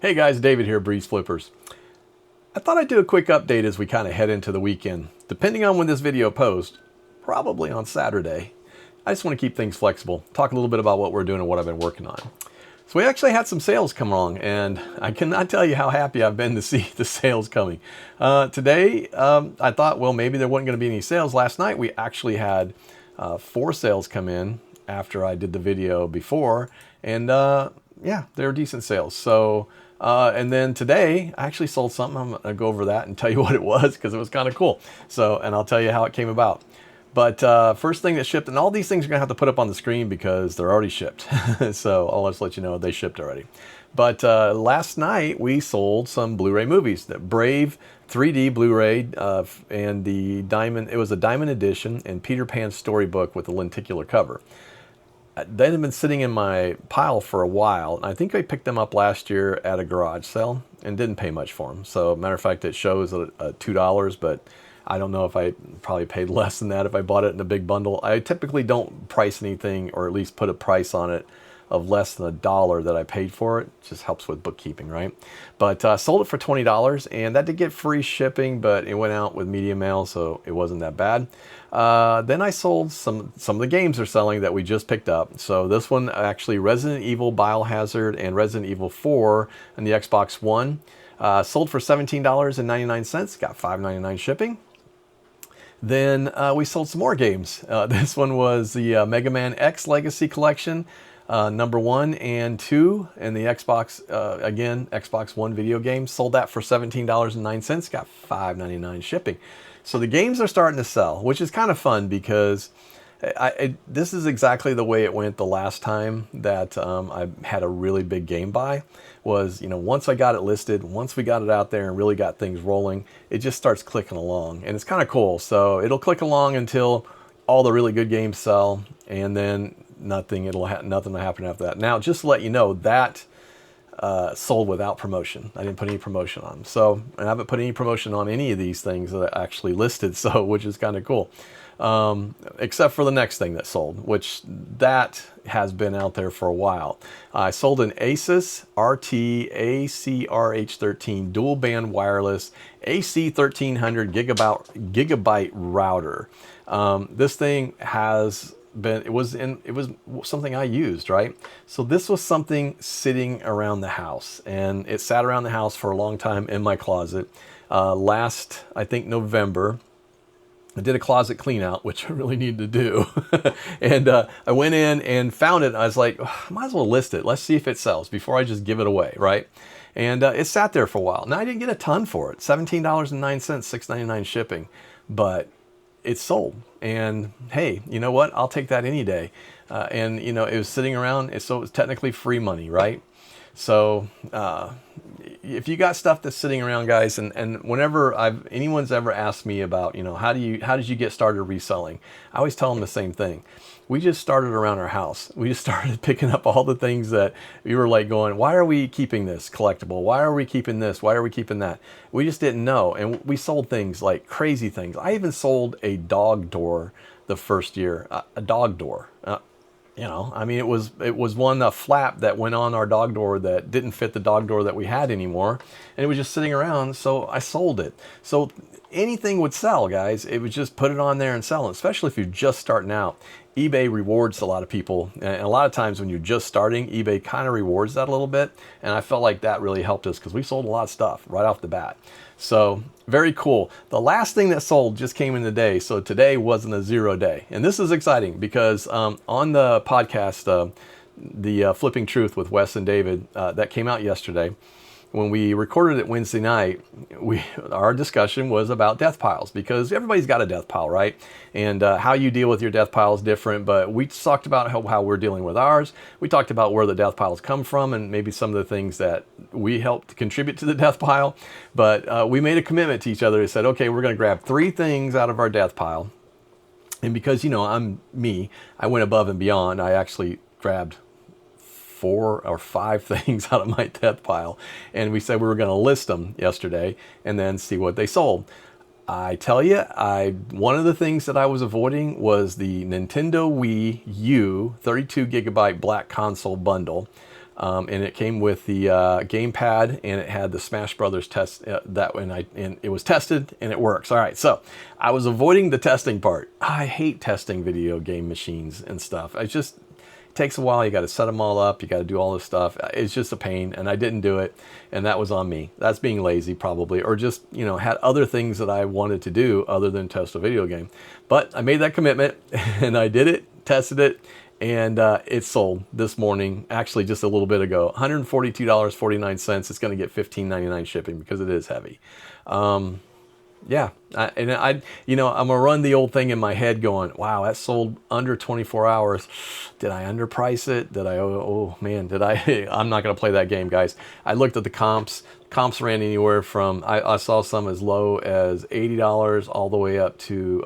Hey guys, David here, Breeze Flippers. I thought I'd do a quick update as we kind of head into the weekend. Depending on when this video posts, probably on Saturday. I just want to keep things flexible, talk a little bit about what we're doing and what I've been working on. So we actually had some sales come along, and I cannot tell you how happy I've been to see the sales coming. Today, I thought, well, maybe there wasn't going to be any sales. Last night, we actually had 4 sales come in after I did the video before, and yeah, they were decent sales. So, and then today, I actually sold something. I'm going to go over that and tell you what it was because it was kind of cool. So, and I'll tell you how it came about. But first thing that shipped, and all these things you're going to have to put up on the screen because they're already shipped. So I'll just let you know they shipped already. But last night we sold some Blu-ray movies. That Brave 3D Blu-ray and the Diamond, it was a Diamond edition and Peter Pan's storybook with a lenticular cover. They had been sitting in my pile for a while. And I think I picked them up last year at a garage sale and didn't pay much for them. So matter of fact, it shows $2, but I don't know if I probably paid less than that if I bought it in a big bundle. I typically don't price anything, or at least put a price on it, of less than $1 that I paid for it. It just helps with bookkeeping, right? But sold it for $20, and that did get free shipping, but it went out with media mail, so it wasn't that bad. Then I sold some of the games they're selling that we just picked up. So this one, actually, Resident Evil Biohazard and Resident Evil 4 on the Xbox One. Sold for $17.99, got $5.99 shipping. Then we sold some more games. This one was the Mega Man X Legacy Collection, number 1 and 2, and the Xbox, again, Xbox One video game. Sold that for $17.09, got $5.99 shipping. So the games are starting to sell, which is kind of fun because this is exactly the way it went the last time that I had a really big game buy. Was, once I got it listed, once we got it out there and really got things rolling, it just starts clicking along, and it's kind of cool. So it'll click along until all the really good games sell, and then nothing will happen after that. Now, just to let you know, that sold without promotion. I didn't put any promotion on them. So, and I haven't put any promotion on any of these things that I actually listed, so, which is kind of cool. Except for the next thing that sold, which that has been out there for a while. I sold an Asus RT ACRH13 dual band wireless AC 1300 gigabyte router. This thing has been, it was something I used, right? So this was something sitting around the house, and it sat around the house for a long time in my closet. Last, I think, November, I did a closet clean out, which I really needed to do. And I went in and found it. And I was like, oh, I might as well list it. Let's see if it sells before I just give it away, right? And it sat there for a while. Now, I didn't get a ton for it. $17.09, $6.99 shipping. But it sold. And hey, you know what? I'll take that any day. And, it was sitting around, so it was technically free money, right? So if you got stuff that's sitting around, guys, and whenever anyone's ever asked me about, how did you get started reselling? I always tell them the same thing. We just started around our house. We just started picking up all the things that we were like going, why are we keeping this collectible? Why are we keeping this? Why are we keeping that? We just didn't know. And we sold things like crazy things. I even sold a dog door the first year, a dog door. I mean, it was a flap that went on our dog door that didn't fit the dog door that we had anymore, and it was just sitting around, so I sold it. So anything would sell, guys. It would just put it on there and sell it, especially if you're just starting out. eBay rewards a lot of people, and a lot of times when you're just starting, eBay kind of rewards that a little bit, and I felt like that really helped us because we sold a lot of stuff right off the bat. So very cool. The last thing that sold just came in today, so today wasn't a 0 day, and this is exciting because on the podcast, the Flipping Truth with Wes and David, that came out yesterday. When we recorded it Wednesday night, our discussion was about death piles because everybody's got a death pile, right? And how you deal with your death pile is different, but we talked about how we're dealing with ours. We talked about where the death piles come from and maybe some of the things that we helped contribute to the death pile. But we made a commitment to each other and said, okay, we're going to grab 3 things out of our death pile. And because, I'm me, I went above and beyond. I actually grabbed 4 or 5 things out of my death pile, and we said we were going to list them yesterday and then see what they sold. I tell you, one of the things that I was avoiding was the Nintendo Wii U 32 gigabyte black console bundle. and it came with the gamepad, and it had the Smash Brothers test and it was tested and it works. All right, so I was avoiding the testing part. I hate testing video game machines and stuff. It takes a while. You got to set them all up. You got to do all this stuff. It's just a pain, and I didn't do it, and that was on me. That's being lazy probably, or just, had other things that I wanted to do other than test a video game. But I made that commitment, and I did it, tested it, and it sold this morning, actually just a little bit ago, $142.49. It's going to get $15.99 shipping because it is heavy. Yeah, I'm gonna run the old thing in my head going, wow, that sold under 24 hours. Did I underprice it? Did I, oh man, did I? I'm not gonna play that game, guys. I looked at the comps. Comps ran anywhere from, I saw some as low as $80 all the way up to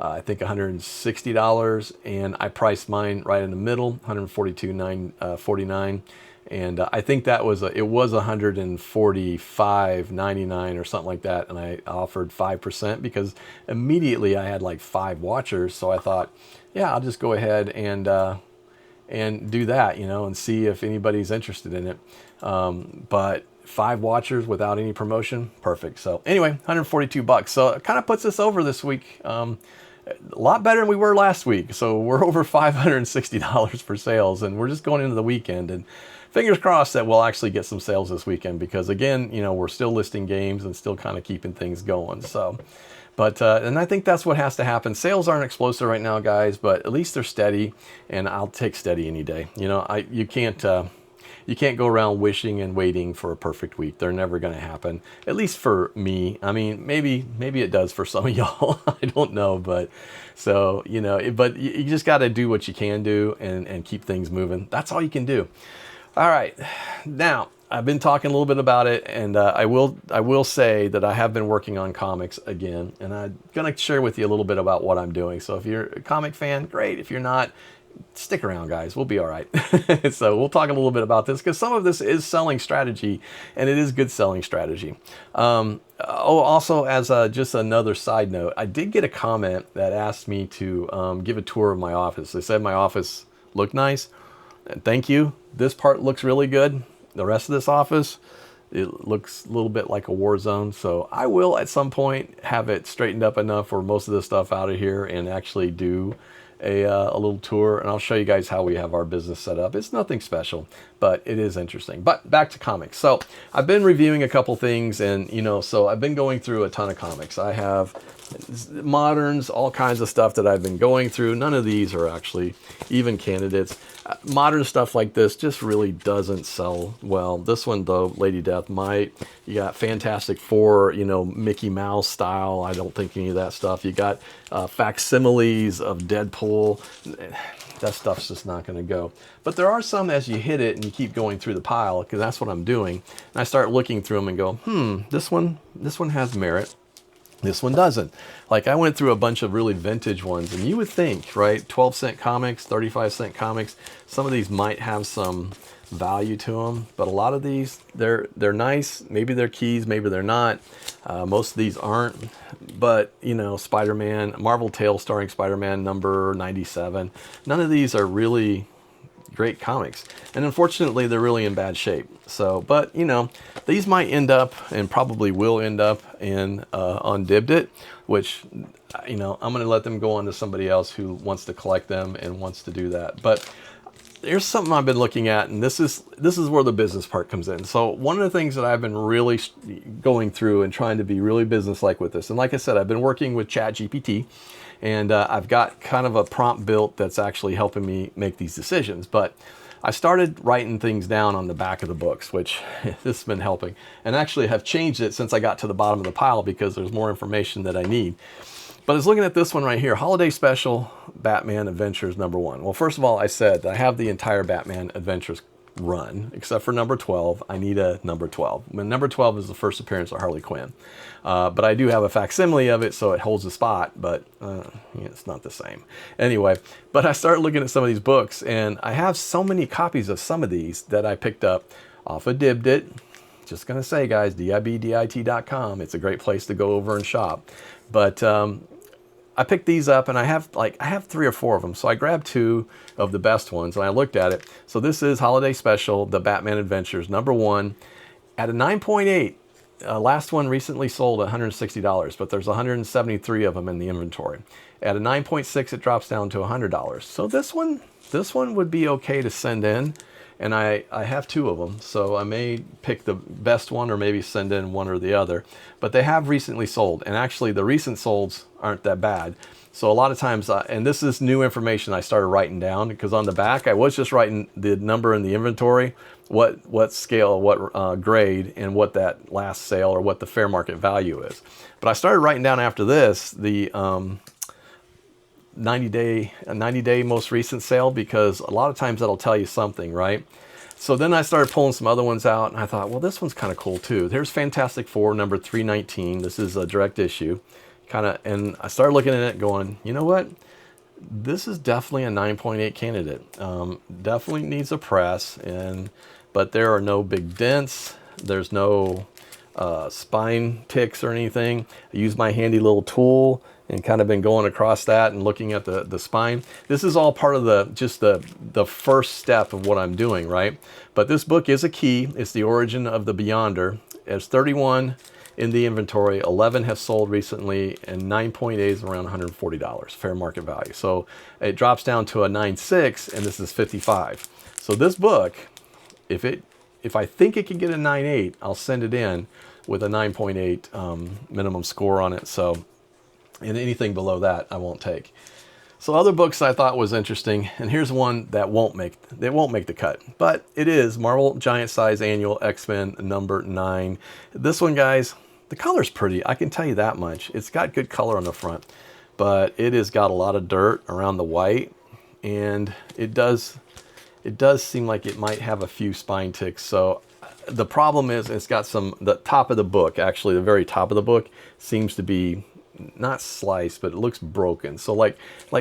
I think $160, and I priced mine right in the middle, $142.49. And I think that was it was $145.99 or something like that, and I offered 5% because immediately I had like 5 watchers. So I thought, yeah, I'll just go ahead and do that, and see if anybody's interested in it. But 5 watchers without any promotion, perfect. So anyway, $142. So it kind of puts us over this week. A lot better than we were last week. So we're over $560 for sales, and we're just going into the weekend, and fingers crossed that we'll actually get some sales this weekend, because again, we're still listing games and still kind of keeping things going. So, but, and I think that's what has to happen. Sales aren't explosive right now, guys, but at least they're steady, and I'll take steady any day. You can't go around wishing and waiting for a perfect week. They're never going to happen, at least for me. I mean, maybe it does for some of y'all. I don't know, but so, but you just got to do what you can do and keep things moving. That's all you can do. All right, now I've been talking a little bit about it, and I will say that I have been working on comics again, and I'm gonna share with you a little bit about what I'm doing. So if you're a comic fan, great. If you're not, stick around, guys. We'll be all right. So we'll talk a little bit about this, because some of this is selling strategy, and it is good selling strategy. Also, as just another side note, I did get a comment that asked me to give a tour of my office. They said my office looked nice. Thank you. This part looks really good. The rest of this office, it looks a little bit like a war zone. So I will at some point have it straightened up enough for most of this stuff out of here and actually do a little tour. And I'll show you guys how we have our business set up. It's nothing special, but it is interesting. But back to comics. So I've been reviewing a couple things, and so I've been going through a ton of comics. I have moderns, all kinds of stuff that I've been going through. None of these are actually even candidates. Modern stuff like this just really doesn't sell well. This one though, Lady Death might. You got Fantastic Four, Mickey Mouse style. I don't think any of that stuff. You got facsimiles of Deadpool. That stuff's just not going to go. But there are some, as you hit it and you keep going through the pile, because that's what I'm doing. And I start looking through them and go, this one has merit. This one doesn't. Like, I went through a bunch of really vintage ones, and you would think, right, 12-cent comics, 35-cent comics, some of these might have some value to them, but a lot of these, they're nice. Maybe they're keys, maybe they're not. Most of these aren't. But, Spider-Man, Marvel Tales starring Spider-Man number 97. None of these are really great comics, and unfortunately they're really in bad shape. So, but these might end up, and probably will end up, in on Dibdit, which I'm going to let them go on to somebody else who wants to collect them and wants to do that. But there's something I've been looking at, and this is where the business part comes in. So one of the things that I've been really going through and trying to be really business-like with this, and like I said, I've been working with ChatGPT, and I've got kind of a prompt built that's actually helping me make these decisions. But I started writing things down on the back of the books, which this has been helping, and actually have changed it since I got to the bottom of the pile, because there's more information that I need. But I was looking at this one right here, Holiday Special Batman Adventures #1. Well, first of all, I said that I have the entire Batman Adventures run, except for number 12. I need a number 12. When number 12 is the first appearance of Harley Quinn. But I do have a facsimile of it, so it holds a spot, but it's not the same. Anyway, but I started looking at some of these books, and I have so many copies of some of these that I picked up off of Dibdit. Just going to say, guys, dibdit.com. It's a great place to go over and shop. But I picked these up, and I have 3 or 4 of them. So I grabbed 2 of the best ones, and I looked at it. So this is Holiday Special, The Batman Adventures, #1, at a 9.8. Last one recently sold at $160, but there's 173 of them in the inventory. At a 9.6, it drops down to $100. So this one would be okay to send in, and I have 2 of them, so I may pick the best one or maybe send in one or the other. But they have recently sold, and actually the recent solds aren't that bad. So a lot of times, and this is new information I started writing down, because on the back I was just writing the number in the inventory, what scale, what grade, and what that last sale or what the fair market value is. But I started writing down after this the 90-day most recent sale, because a lot of times that'll tell you something, right? So then I started pulling some other ones out, and I thought, well, this one's kind of cool too. There's Fantastic Four number 319. This is a direct issue. And I started looking at it going, you know what? This is definitely a 9.8 candidate. Definitely needs a press, but there are no big dents. There's no spine ticks or anything. I used my handy little tool and kind of been going across that and looking at the spine. This is all part of the first step of what I'm doing, right? But this book is a key. It's The Origin of the Beyonder. It's 31 in the inventory, 11 have sold recently, and 9.8 is around $140 fair market value. So it drops down to a 9.6, and this is 55. So this book, if I think it can get a 9.8, I'll send it in with a 9.8 minimum score on it. So, and anything below that I won't take. So other books I thought was interesting, and here's one that won't make the cut, but it is Marvel Giant Size Annual X-Men number 9. This one, guys, the color's pretty, I can tell you that much. It's got good color on the front, but it has got a lot of dirt around the white, and it does seem like it might have a few spine ticks. So the problem is it's got the top of the book, actually the very top of the book, seems to be not sliced, but it looks broken. So like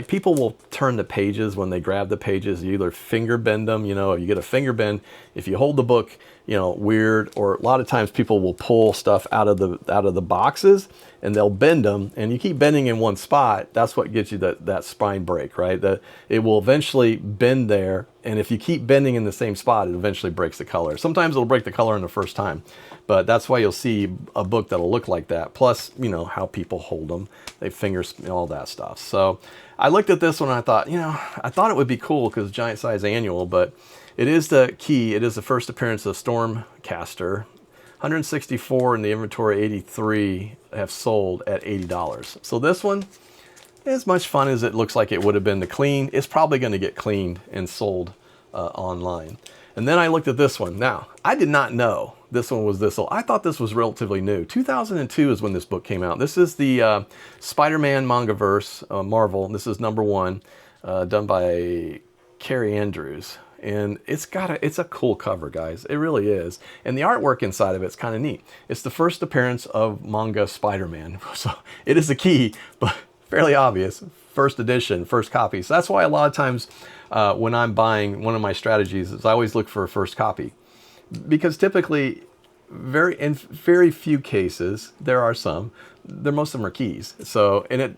people will turn the pages when they grab the pages. You either finger bend them, you get a finger bend if you hold the book, weird, or a lot of times people will pull stuff out of the boxes and they'll bend them, and you keep bending in one spot. That's what gets you that spine break, right? It will eventually bend there, and if you keep bending in the same spot, it eventually breaks the color. Sometimes it'll break the color in the first time, but that's why you'll see a book that'll look like that. Plus, how people hold them, they fingers, all that stuff. So I looked at this one and I thought, I thought it would be cool because Giant Size Annual, but it is the key. It is the first appearance of Stormcaster. 164 in the inventory, 83 have sold at $80. So this one, as much fun as it looks like it would have been to clean, it's probably going to get cleaned and sold online. And then I looked at this one. Now, I did not know this one was this old. I thought this was relatively new. 2002 is when this book came out. This is the Spider-Man Mangaverse, Marvel. This is number 1, done by Carrie Andrews. And it's a cool cover, guys. It really is. And the artwork inside of it's kind of neat. It's the first appearance of manga Spider-Man. So it is a key, but fairly obvious. First edition, first copy. So that's why a lot of times when I'm buying, one of my strategies is I always look for a first copy. Because typically, in very few cases, there are some, most of them are keys. So, and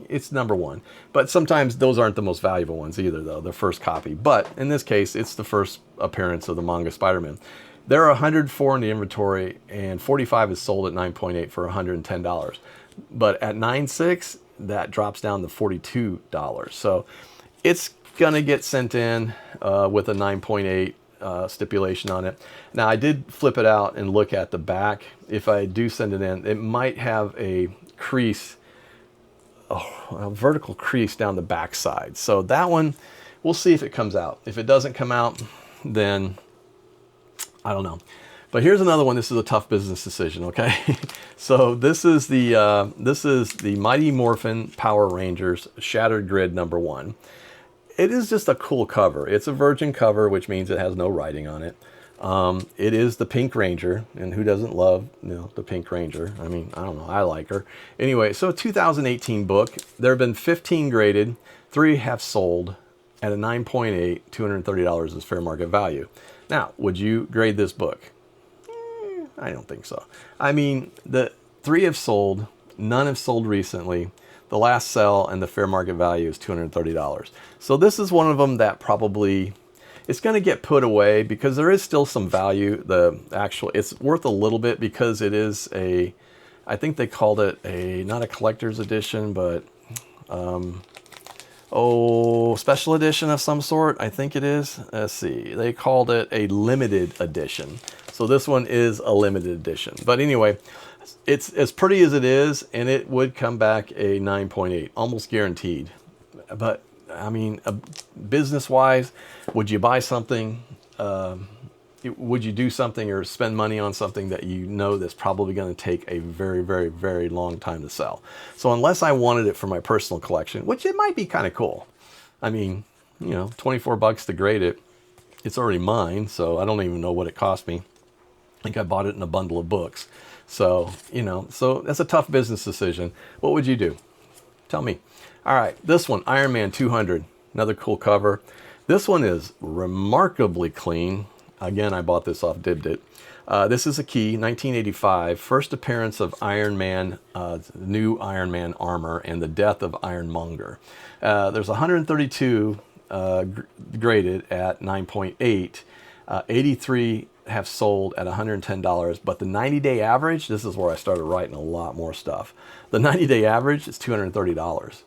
it's number 1. But sometimes those aren't the most valuable ones either, though, the first copy. But in this case, it's the first appearance of the manga Spider-Man. There are 104 in the inventory, and 45 is sold at 9.8 for $110. But at 9.6, that drops down to $42. So it's going to get sent in with a 9.8 stipulation on it. Now, I did flip it out and look at the back. If I do send it in, it might have a crease, a vertical crease down the back side. So that one, we'll see if it comes out. If it doesn't come out, then I don't know. But here's another one. This is a tough business decision, okay? So this is the Mighty Morphin Power Rangers Shattered Grid number 1. It is just a cool cover. It's a virgin cover, which means it has no writing on it. It is the Pink Ranger, and who doesn't love the Pink Ranger? I mean, I don't know, I like her. Anyway, so a 2018 book. There have been 15 graded, 3 have sold at a 9.8, $230 is fair market value. Now, would you grade this book? I don't think so. I mean, the 3 have sold, none have sold recently. the last sell, and the fair market value is $230. So this is one of them that probably it's going to get put away because there is still some value. It's worth a little bit because it is I think they called it not a collector's edition, but special edition of some sort. I think it is. Let's see. They called it a limited edition. So this one is a limited edition. But anyway, it's as pretty as it is, and it would come back a 9.8, almost guaranteed. But I mean, business-wise, would you buy something? Would you do something or spend money on something that you know that's probably going to take a very, very, very long time to sell? So unless I wanted it for my personal collection, which it might be kind of cool. I mean, 24 bucks to grade it. It's already mine, so I don't even know what it cost me. I think I bought it in a bundle of books. So, so that's a tough business decision. What would you do? Tell me. All right, this one, Iron Man 200, another cool cover. This one is remarkably clean. Again, I bought this off Dibdit. This is a key, 1985, first appearance of Iron Man, new Iron Man armor, and the death of Ironmonger. There's 132 graded at 9.8, 83 have sold at $110, but the 90-day average, this is where I started writing a lot more stuff. The 90-day average is $230.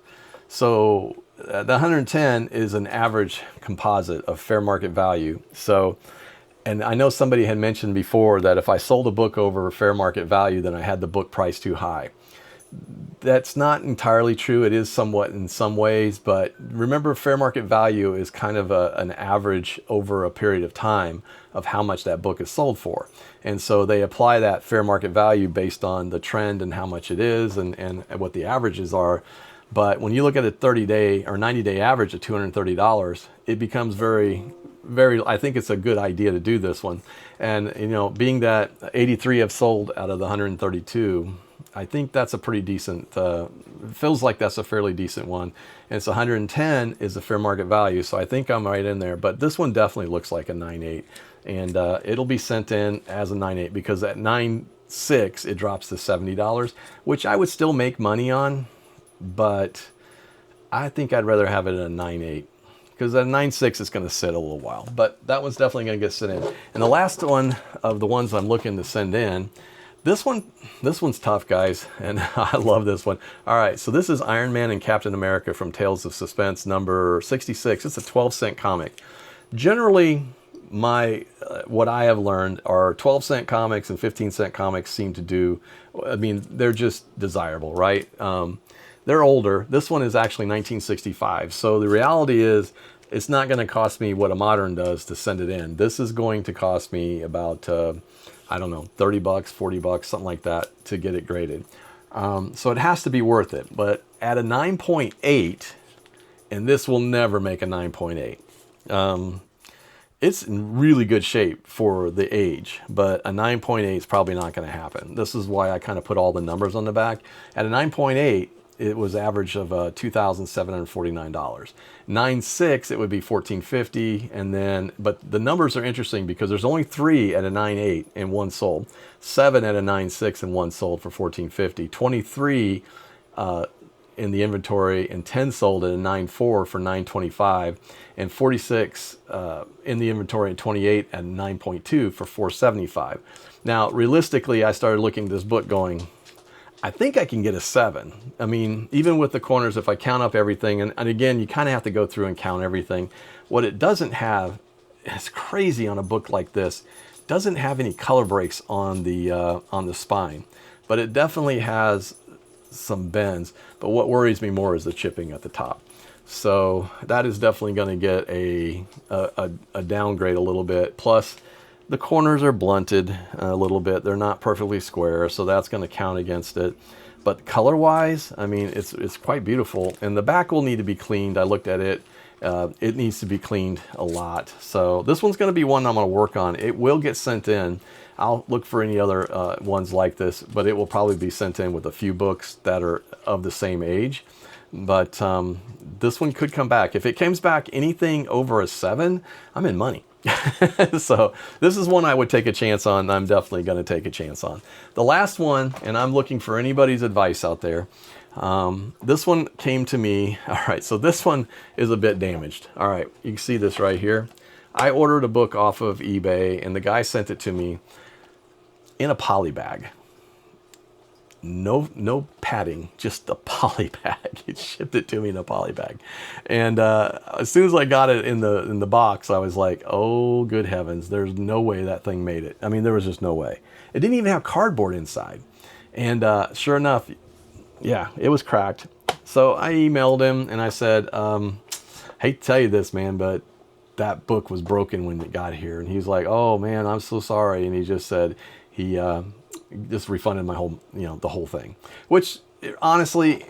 So the 110 is an average composite of fair market value. So, and I know somebody had mentioned before that if I sold a book over fair market value, then I had the book price too high. That's not entirely true. It is somewhat in some ways, but remember, fair market value is kind of an average over a period of time of how much that book is sold for. And so they apply that fair market value based on the trend and how much it is and what the averages are. But when you look at a 30-day or 90-day average of $230, it becomes very, I think it's a good idea to do this one. And, being that 83 have sold out of the 132, I think that's a pretty decent, feels like that's a fairly decent one. And it's 110 is the fair market value. So I think I'm right in there, but this one definitely looks like a 9.8, and it'll be sent in as a 9.8 because at 9.6, it drops to $70, which I would still make money on, but I think I'd rather have it at a 9.8 because at 9.6, it's going to sit a little while, but that one's definitely going to get sent in. And the last one of the ones I'm looking to send in, this one's tough, guys, and I love this one. All right, so this is Iron Man and Captain America from Tales of Suspense, number 66. It's a 12-cent comic. Generally, what I have learned are 12-cent comics and 15-cent comics seem to do, they're just desirable, right? They're older. This one is actually 1965. So the reality is it's not going to cost me what a modern does to send it in. This is going to cost me about, I don't know, 30 bucks, 40 bucks, something like that to get it graded. So it has to be worth it. But at a 9.8, and this will never make a 9.8. It's in really good shape for the age, but a 9.8 is probably not going to happen. This is why I kind of put all the numbers on the back. At a 9.8, it was average of $2,749. 9.6, it would be $1,450, and then, but the numbers are interesting because there's only 3 at a 9.8 and 1 sold, 7 at a 9.6 and 1 sold for $1,450, 23 in the inventory and 10 sold at a 9.4 for $925, and 46 in the inventory and 28 at 9.2 for $475. Now, realistically, I started looking at this book going, I think I can get a 7. I mean, even with the corners, if I count up everything, and again, you kind of have to go through and count everything. What it doesn't have, it's crazy on a book like this, doesn't have any color breaks on the spine, but it definitely has some bends. But what worries me more is the chipping at the top. So that is definitely going to get a downgrade a little bit. Plus, the corners are blunted a little bit. They're not perfectly square, so that's going to count against it. But color-wise, I mean, it's quite beautiful. And the back will need to be cleaned. I looked at it. It needs to be cleaned a lot. So this one's going to be one I'm going to work on. It will get sent in. I'll look for any other ones like this, but it will probably be sent in with a few books that are of the same age. But this one could come back. If it comes back anything over a 7, I'm in money. So this is one I would take a chance on. I'm definitely going to take a chance on. The last one, and I'm looking for anybody's advice out there. This one came to me. All right, so this one is a bit damaged. All right, you can see this right here. I ordered a book off of eBay, and the guy sent it to me in a poly bag. No padding, just a poly bag. He shipped it to me in a poly bag, and as soon as I got it in the box, I was like, "Oh, good heavens! There's no way that thing made it." I mean, there was just no way. It didn't even have cardboard inside, and sure enough, yeah, it was cracked. So I emailed him and I said, "Hate to tell you this, man, but that book was broken when it got here." And he's like, "Oh man, I'm so sorry." And he just said he just refunded my whole, the whole thing, which honestly,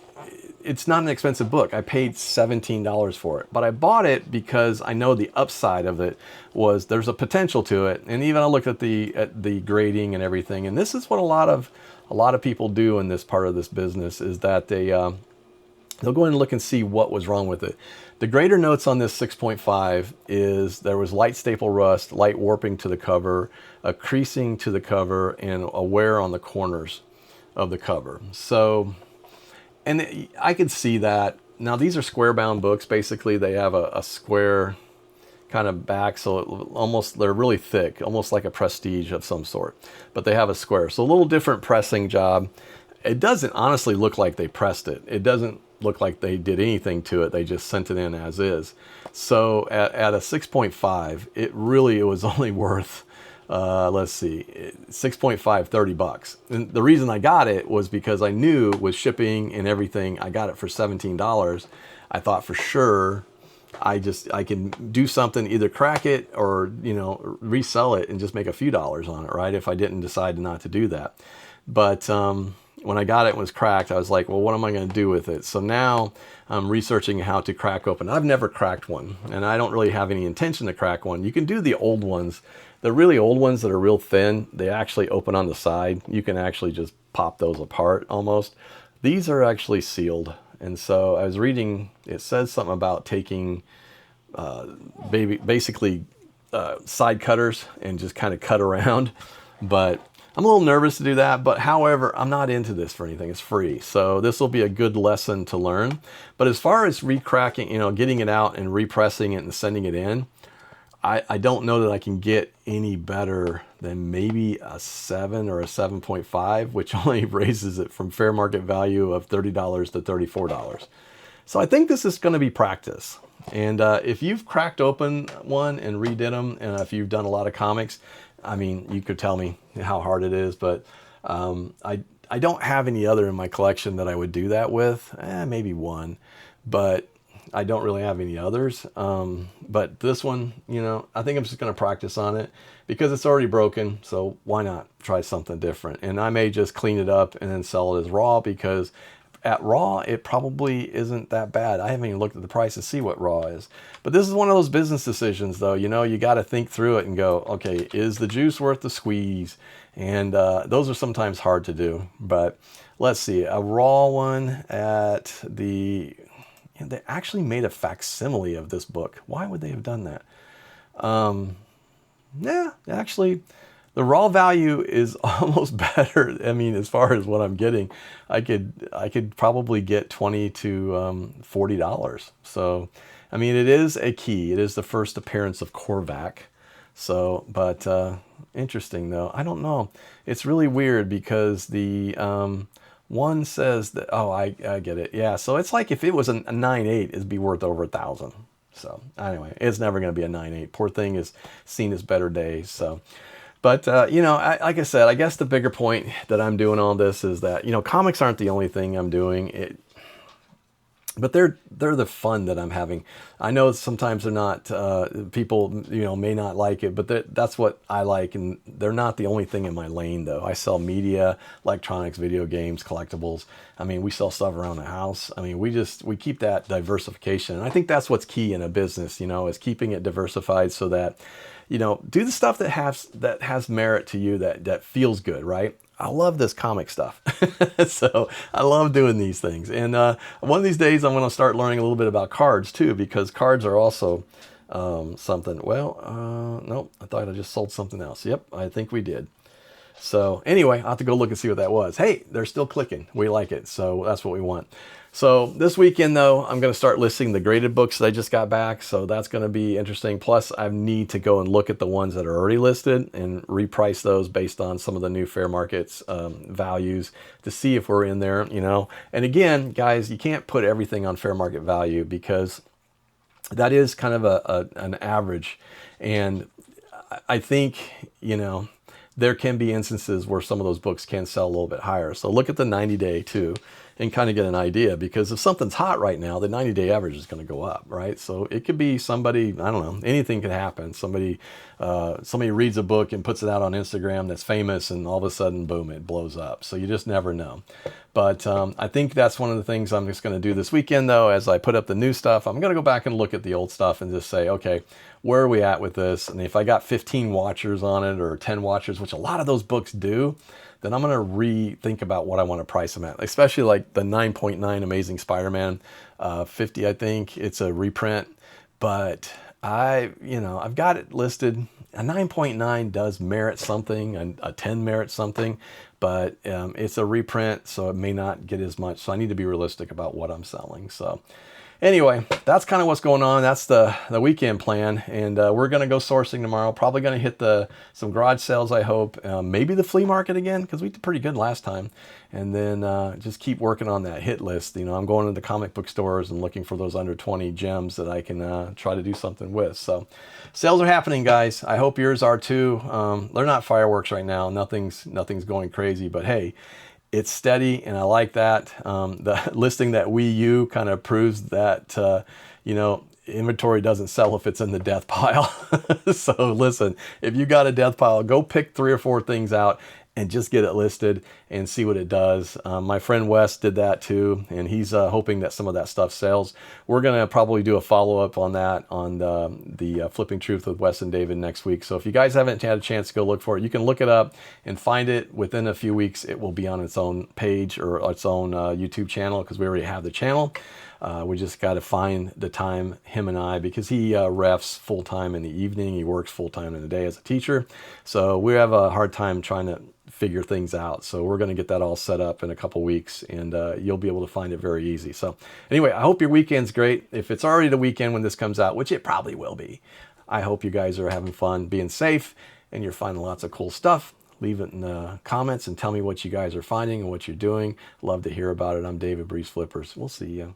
it's not an expensive book. I paid $17 for it, but I bought it because I know the upside of it was there's a potential to it. And even I looked at the grading and everything. And this is what a lot of people do in this part of this business, is that they'll go in and look and see what was wrong with it. The grader notes on this 6.5 is there was light staple rust, light warping to the cover, a creasing to the cover, and a wear on the corners of the cover. So, and I could see that. Now these are square bound books. Basically they have a square kind of back, so they're really thick, almost like a Prestige of some sort, but they have a square. So a little different pressing job. It doesn't honestly look like they pressed it. It doesn't look like they did anything to it. They just sent it in as is. So at a 6.5, it was only worth, let's see, 6.5, $30. And the reason I got it was because I knew with shipping and everything, I got it for $17. I thought for sure I can do something, either crack it or, resell it and just make a few dollars on it, right? If I didn't decide not to do that. But when I got it and it was cracked, I was like, well, what am I going to do with it? So now I'm researching how to crack open. I've never cracked one, and I don't really have any intention to crack one. You can do the old ones. The really old ones that are real thin, they actually open on the side. You can actually just pop those apart almost. These are actually sealed. And so I was reading, it says something about taking basically side cutters and just kind of cut around. But I'm a little nervous to do that, but however, I'm not into this for anything. It's free. So this will be a good lesson to learn. But as far as recracking, getting it out and repressing it and sending it in, I don't know that I can get any better than maybe a 7 or a 7.5, which only raises it from fair market value of $30 to $34. So I think this is going to be practice. And if you've cracked open one and redid them, and if you've done a lot of comics, I mean, you could tell me how hard it is, but I don't have any other in my collection that I would do that with. Maybe one, but I don't really have any others. But this one, I think I'm just going to practice on it because it's already broken. So why not try something different? And I may just clean it up and then sell it as raw, because at raw, it probably isn't that bad. I haven't even looked at the price to see what raw is. But this is one of those business decisions, though. You got to think through it and go, okay, is the juice worth the squeeze? And those are sometimes hard to do. But let's see, a raw one at the... they actually made a facsimile of this book. Why would they have done that? Yeah, actually... the raw value is almost better. I mean, as far as what I'm getting, I could probably get $20 to $40. So, I mean, it is a key. It is the first appearance of Korvac. So, but interesting though. I don't know. It's really weird because the one says that. Oh, I get it. Yeah. So it's like if it was a 9.8, it'd be worth over 1,000. So anyway, it's never going to be a 9.8. Poor thing is seen as better days. So. But, like I said, I guess the bigger point that I'm doing all this is that, comics aren't the only thing I'm doing. But they're the fun that I'm having. I know sometimes they're not, people, may not like it, but that's what I like. And they're not the only thing in my lane, though. I sell media, electronics, video games, collectibles. I mean, we sell stuff around the house. I mean, we keep that diversification. And I think that's what's key in a business, is keeping it diversified so that, do the stuff that has merit to you, that feels good, right? I love this comic stuff. So I love doing these things. And one of these days I'm going to start learning a little bit about cards too, because cards are also something. Well, nope, I thought I just sold something else. Yep, I think we did. So anyway, I'll have to go look and see what that was. Hey, they're still clicking. We like it. So that's what we want. So this weekend, though, I'm going to start listing the graded books that I just got back. So that's going to be interesting. Plus, I need to go and look at the ones that are already listed and reprice those based on some of the new fair markets values to see if we're in there, you know. And again, guys, you can't put everything on fair market value because that is kind of an average. And I think, you know, there can be instances where some of those books can sell a little bit higher. So look at the 90-day too and kind of get an idea, because if something's hot right now, the 90-day average is going to go up, right? So it could be somebody, I don't know, anything could happen. Somebody reads a book and puts it out on Instagram that's famous, and all of a sudden, boom, it blows up. So you just never know. But I think that's one of the things I'm just going to do this weekend, though, as I put up the new stuff. I'm going to go back and look at the old stuff and just say, okay, where are we at with this? And if I got 15 watchers on it or 10 watchers, which a lot of those books do, then I'm going to rethink about what I want to price them at, especially like the 9.9 Amazing Spider-Man 50, I think. It's a reprint, but I've got it listed. A 9.9 does merit something, and a 10 merits something, but it's a reprint, so it may not get as much. So I need to be realistic about what I'm selling. So anyway, that's kind of what's going on. That's the weekend plan, and we're going to go sourcing tomorrow. Probably going to hit some garage sales, I hope. Maybe the flea market again, because we did pretty good last time. And then just keep working on that hit list. You know, I'm going to the comic book stores and looking for those under 20 gems that I can try to do something with. So sales are happening, guys. I hope yours are too. They're not fireworks right now. Nothing's going crazy, but hey, it's steady, and I like that. The listing that Wii U kind of proves that, inventory doesn't sell if it's in the death pile. So listen, if you got a death pile, go pick 3 or 4 things out and just get it listed and see what it does. My friend Wes did that too, and he's hoping that some of that stuff sells. We're going to probably do a follow-up on that on the Flipping Truth with Wes and David next week. So if you guys haven't had a chance to go look for it, you can look it up and find it. Within a few weeks, it will be on its own page or its own YouTube channel, because we already have the channel. We just got to find the time, him and I, because he refs full-time in the evening. He works full-time in the day as a teacher. So we have a hard time trying to figure things out. So we're going to get that all set up in a couple weeks, and you'll be able to find it very easy. So anyway, I hope your weekend's great. If it's already the weekend when this comes out, which it probably will be, I hope you guys are having fun, being safe, and you're finding lots of cool stuff. Leave it in the comments and tell me what you guys are finding and what you're doing. Love to hear about it. I'm David, Breeze Flippers. We'll see you.